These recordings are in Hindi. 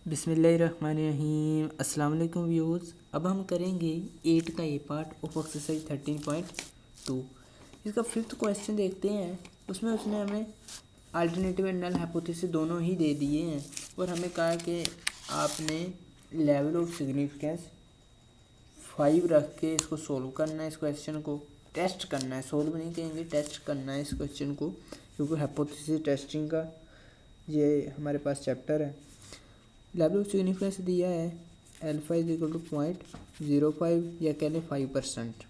बिस्मिल्लाहिर्रहमानिर्रहीम। अस्सलाम वालेकुम व्यूअर्स। अब हम करेंगे 8 का ए पार्ट ऑफ एक्सरसाइज 13.2। इसका फिफ्थ क्वेश्चन देखते हैं। उसमें उसने हमें अल्टरनेटिव एंड नल हाइपोथेसिस दोनों ही दे दिए हैं और हमें कहा कि आपने लेवल ऑफ सिग्निफिकेंस 5 रख के इसको सोल्व करना है। इस क्वेश्चन को टेस्ट करना है, सोल्व नहीं कहेंगे, टेस्ट करना है इस क्वेश्चन को, क्योंकि हाइपोथेसिस टेस्टिंग का ये हमारे पास चैप्टर है। लेवल ऑफ सिग्निफिकेंस दिया है अल्फा इज इक्वल टू 0.05 या कह लें 5%।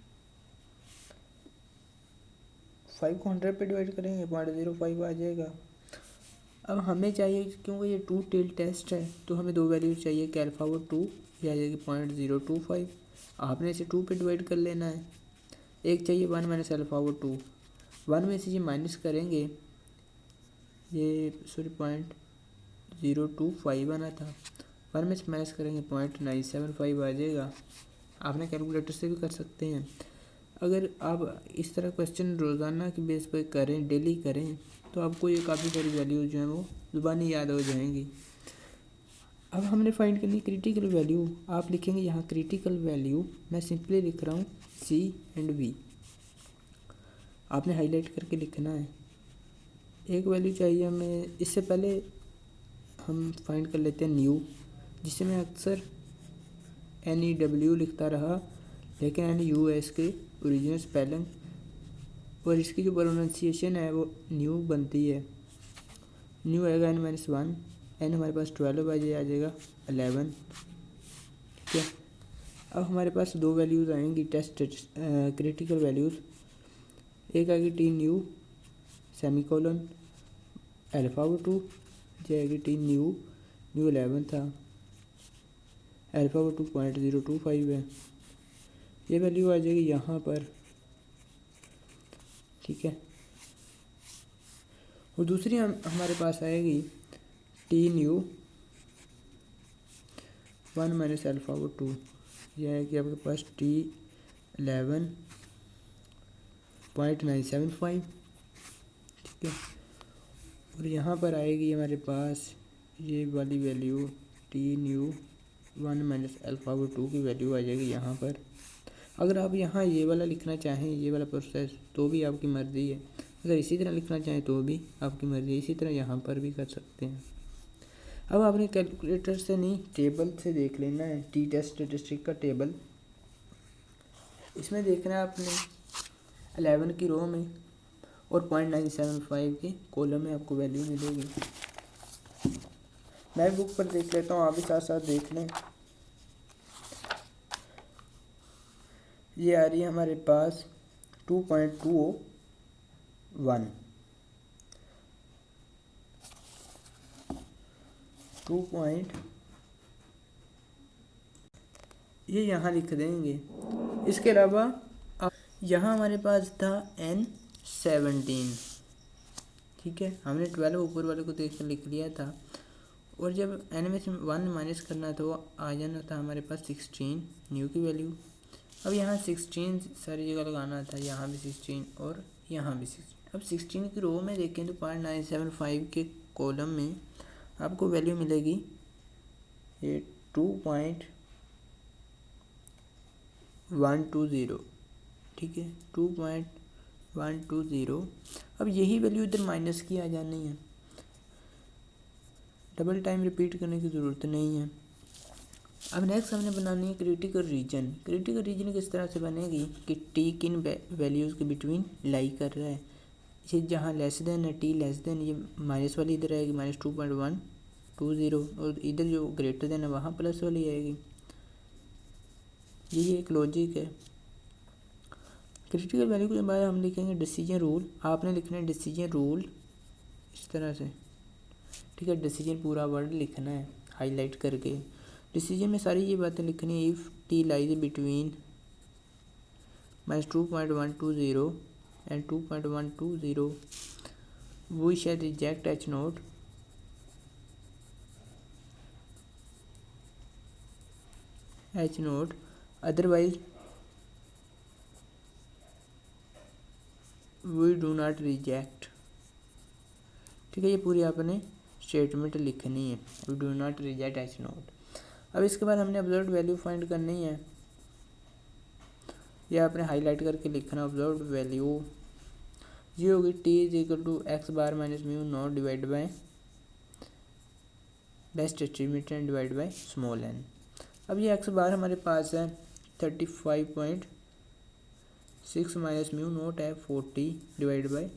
5 को 100 पे डिवाइड करेंगे 0.05 आ जाएगा। अब हमें चाहिए, क्योंकि ये 2 टेल टेस्ट है, तो हमें दो वैल्यू चाहिए कि अल्फा वो 2 या आ जाएगी 0.025। आपने इसे 2 पे डिवाइड कर लेना है। एक चाहिए 1 माइनस अल्फा वो 2। 1 में से ये माइनस करेंगे, ये सॉरी 0.025 आना था, 1 में से माइनस करेंगे 0.975 आ जाएगा। आपने कैलकुलेटर से भी कर सकते हैं। अगर आप इस तरह क्वेश्चन रोज़ाना की बेस पर करें, डेली करें, तो आपको ये काफ़ी सारी वैल्यूज जो हैं वो ज़ुबानी याद हो जाएंगी। अब हमने फाइंड करनी क्रिटिकल वैल्यू। आप लिखेंगे यहाँ क्रिटिकल वैल्यू, मैं सिंपली लिख रहा हूँ सी एंड वी। आपने हाईलाइट करके लिखना है। एक वैल्यू चाहिए हमें। इससे पहले हम फाइंड कर लेते हैं न्यू, जिसे मैं अक्सर NEW लिखता रहा, लेकिन NU है इसके ओरिजिनल स्पेलिंग, और इसकी जो प्रोनाउंसिएशन है वो न्यू बनती है। न्यू आएगा n-1, n हमारे पास 12 आ जाएगा 11। ठीक है। अब हमारे पास दो वैल्यूज़ आएंगी टेस्ट क्रिटिकल वैल्यूज़। एक आएगी टी न्यू सेमीकोलन अल्फा वो 2, जाएगी टी न्यू 11 था, अल्फा वो 2.025 है। ये वैल्यू आ जाएगी यहाँ पर। ठीक है। और दूसरी हमारे पास आएगी टी न्यू 1 माइनस अल्फा वो 2, यह है कि आपके पास T11.975। ठीक है। और यहाँ पर आएगी हमारे पास ये वाली value T new 1 minus alpha वो 2 की वैल्यू आ जाएगी यहाँ पर। अगर आप यहाँ ये वाला लिखना चाहें, ये वाला प्रोसेस, तो भी आपकी मर्ज़ी है। अगर इसी तरह लिखना चाहें तो भी आपकी मर्ज़ी है। इसी तरह यहाँ पर भी कर सकते हैं। अब आपने कैलकुलेटर से नहीं, टेबल से देख लेना है। टी टेस्ट स्टैटिस्टिक का टेबल, इसमें देखना है आपने 11 की रो में और 0.975 के कॉलम में आपको वैल्यू मिलेगी। मैं बुक पर देख लेता हूँ, आप भी साथ साथ देख लें। ये आ रही है हमारे पास 2.201, 2. ये यहाँ लिख देंगे। इसके अलावा यहाँ हमारे पास था N17। ठीक है। हमने 12 ऊपर वाले को देख कर लिख लिया था, और जब N में से 1 माइनस करना था, वो आ जाना था हमारे पास 16 न्यू की वैल्यू। अब यहाँ 16 सारी जगह लगाना था, यहाँ भी 16 और यहाँ भी 16। अब 16 की रो में देखें तो 0.975 के कॉलम में आपको वैल्यू मिलेगी ये 2.120। ठीक है, 2.120। अब यही वैल्यू इधर माइनस की आ जानी है, डबल टाइम रिपीट करने की ज़रूरत नहीं है। अब नेक्स्ट हमने बनानी है क्रिटिकल रीजन। क्रिटिकल रीजन किस तरह से बनेगी कि टी किन वैल्यूज़ के बिटवीन लाई कर रहा है। ये जहाँ लेस देन है, टी लेस देन, ये माइनस वाली इधर आएगी -2.120, और इधर जो ग्रेटर देन है वहाँ प्लस वाली आएगी। यही एक लॉजिक है। क्रिटिकल वैल्यू के बाद हम लिखेंगे डिसीजन रूल। आपने लिखना है डिसीजन रूल इस तरह से। ठीक है। डिसीजन पूरा वर्ड लिखना है हाईलाइट करके। डिसीजन में सारी ये बातें लिखनी है। If T lies between -2.120 and 2.120 we shall reject H naught otherwise we do not reject. ठीक है। ये पूरी आपने स्टेटमेंट लिखनी है, we do not reject H naught. अब इसके बाद हमने ऑब्जर्व्ड वैल्यू फाइंड करनी है, यह आपने हाईलाइट करके लिखना। ऑब्जर्व्ड वैल्यू ये होगी T is equal to x bar minus mu naught divide by best estimate divide by small n. अब ये एक्स बार हमारे पास है 35.6 माइनस म्यू नोट है 40 डिवाइड बाय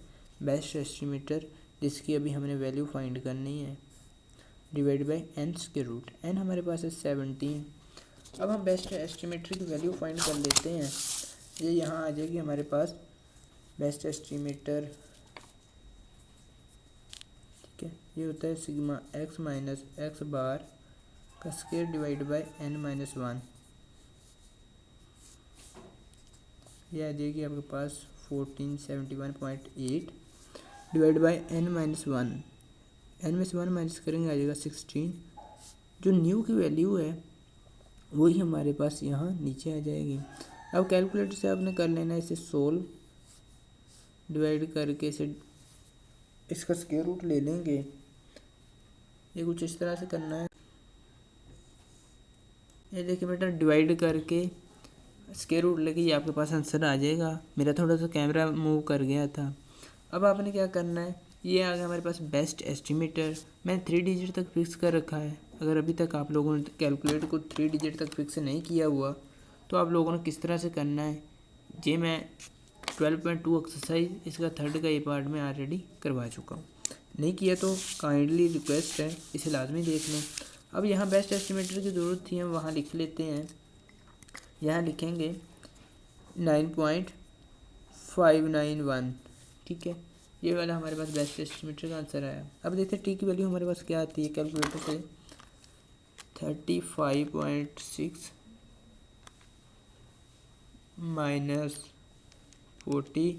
बेस्ट एस्टिमेटर, जिसकी अभी हमने वैल्यू फाइंड करनी है, डिवाइड बाय एन के रूट। एन हमारे पास है 17। अब हम बेस्ट एस्टिमेटर की वैल्यू फाइंड कर लेते हैं। ये यहाँ आ जाएगी हमारे पास बेस्ट एस्टिमेटर, ठीक है। ये होता है sigma x minus x bar का square divide by n minus 1। यह आ जाएगी आपके पास 1471.8 divide by n minus 1। N में से 1 माइनस करेंगे आ जाएगा 16। जो न्यू की वैल्यू है वही हमारे पास यहाँ नीचे आ जाएगी। अब कैलकुलेटर से आपने कर लेना है, इसे सोल्व डिवाइड करके इसे इसका स्क्वायर रूट ले लेंगे। ये कुछ इस तरह से करना है। ये देखिए बेटा, डिवाइड करके स्क्वायर रूट लेके ये आपके पास आंसर आ जाएगा। मेरा थोड़ा सा कैमरा मूव कर गया था। अब आपने क्या करना है, ये आ गया हमारे पास बेस्ट एस्टिमेटर। मैंने 3 डिजिट तक फिक्स कर रखा है। अगर अभी तक आप लोगों ने कैलकुलेटर को 3 डिजिट तक फिक्स नहीं किया हुआ तो आप लोगों ने किस तरह से करना है, ये मैं 12.2 एक्सरसाइज इसका थर्ड का ये पार्ट में ऑलरेडी करवा चुका हूँ। नहीं किया तो काइंडली रिक्वेस्ट है इसे लाजमी देख लें। अब यहाँ बेस्ट एस्टिमेटर की ज़रूरत थी, हम वहाँ लिख लेते हैं। यहाँ लिखेंगे 9.591, ठीक है। ये वाला हमारे पास बेस्ट एस्टिमेटर का आंसर आया। अब देखते हैं टी की वैल्यू हमारे पास क्या आती है कैलकुलेटर से। 35.6 माइनस 40,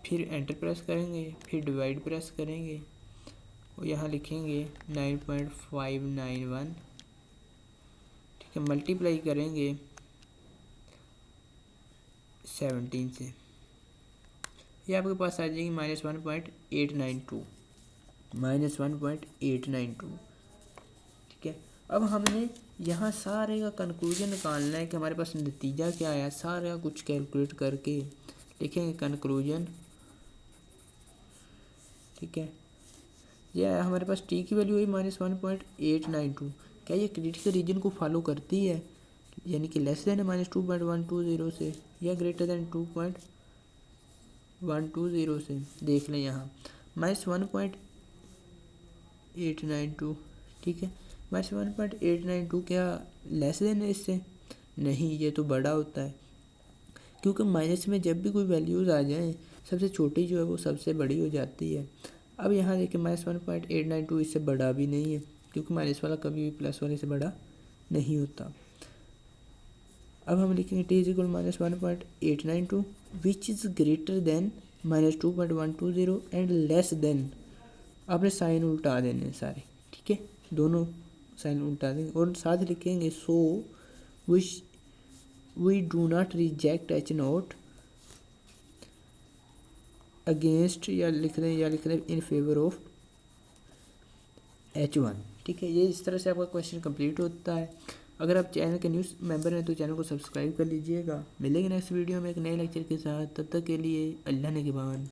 फिर एंटर प्रेस करेंगे, फिर डिवाइड प्रेस करेंगे और यहाँ लिखेंगे 9.591, ठीक है। मल्टीप्लाई करेंगे 17 से, ये आपके पास आ जाएगी -1.892, -1.892, ठीक है। अब हमने यहाँ सारे का कंक्लूजन निकालना है कि हमारे पास नतीजा क्या आया। सारा कुछ कैलकुलेट करके लिखेंगे कंक्लूजन, ठीक है। ये आया हमारे पास टी की वैल्यू हुई -1.892। क्या ये क्रिटिकल रीजन को फॉलो करती है, यानी कि लेस देन -2.120 से या ग्रेटर देन 2.120 से। देख लें यहाँ -1.892, ठीक है। -1.892 क्या लेस देन है इससे? नहीं, ये तो बड़ा होता है, क्योंकि माइनस में जब भी कोई वैल्यूज़ आ जाएं सबसे छोटी जो है वो सबसे बड़ी हो जाती है। अब यहाँ देखिए -1.892 इससे बड़ा भी नहीं है, क्योंकि माइनस वाला कभी भी प्लस वाले से बड़ा नहीं होता। अब हम लिखेंगे t is equal -1.892 which is greater than -2.120 and less than. आपने साइन उल्टा देने सारे, ठीक है, दोनों साइन उल्टा देंगे और साथ लिखेंगे so which we do not reject H naught against, या लिख दें इन फेवर ऑफ H1, ठीक है। ये इस तरह से आपका क्वेश्चन कंप्लीट होता है। अगर आप चैनल के न्यूज़ मेंबर हैं तो चैनल को सब्सक्राइब कर लीजिएगा। मिलेंगे नेक्स्ट वीडियो में एक नए लेक्चर के साथ, तब तक के लिए अल्लाह ने के बान।